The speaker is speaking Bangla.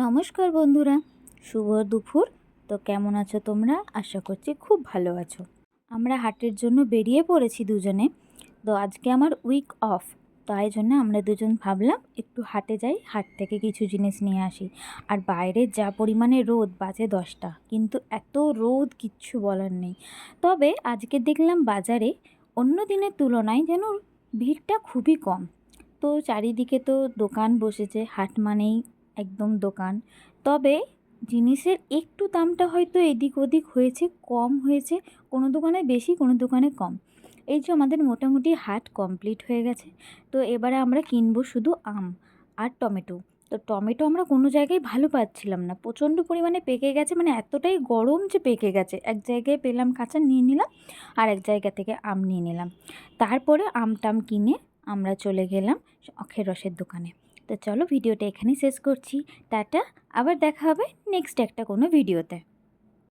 নমস্কার বন্ধুরা, শুভ দুপুর। তো কেমন আছো তোমরা? আশা করছি খুব ভালো আছো। আমরা হাটের জন্য বেরিয়ে পড়েছি দুজনে। তো আজকে আমার উইক অফ, তাই জন্য আমরা দুজন ভাবলাম একটু হাটে যাই, হাট থেকে কিছু জিনিস নিয়ে আসি। আর বাইরে যা পরিমাণে রোদ, বাজে 10টা, কিন্তু এত রোদ কিচ্ছু বলার নেই। তবে আজকে দেখলাম বাজারে অন্য দিনের তুলনায় যেন ভিড়টা খুবই কম। তো চারিদিকে তো দোকান বসেছে, হাট মানেই একদম দোকান। তবে জিনিসের একটু দামটা হয়তো এদিক ওদিক হয়েছে, কম হয়েছে, কোনো দোকানে বেশি, কোনো দোকানে কম। এই যে আমাদের মোটামুটি হাট কমপ্লিট হয়ে গেছে। তো এবারে আমরা কিনবো শুধু আম আর টমেটো। তো টমেটো আমরা কোনো জায়গায় ভালো পাচ্ছিলাম না, প্রচণ্ড পরিমাণে পেকে গেছে, মানে এতটাই গরম যে পেকে গেছে। এক জায়গায় পেলাম কাঁচা, নিয়ে নিলাম, আর এক জায়গা থেকে আম নিয়ে নিলাম। তারপরে আমটাম কিনে আমরা চলে গেলাম আখের রসের দোকানে। তো চলো ভিডিওটা এখানেই শেষ করছি। টাটা, আবার দেখা হবে নেক্সট একটা কোনো ভিডিওতে।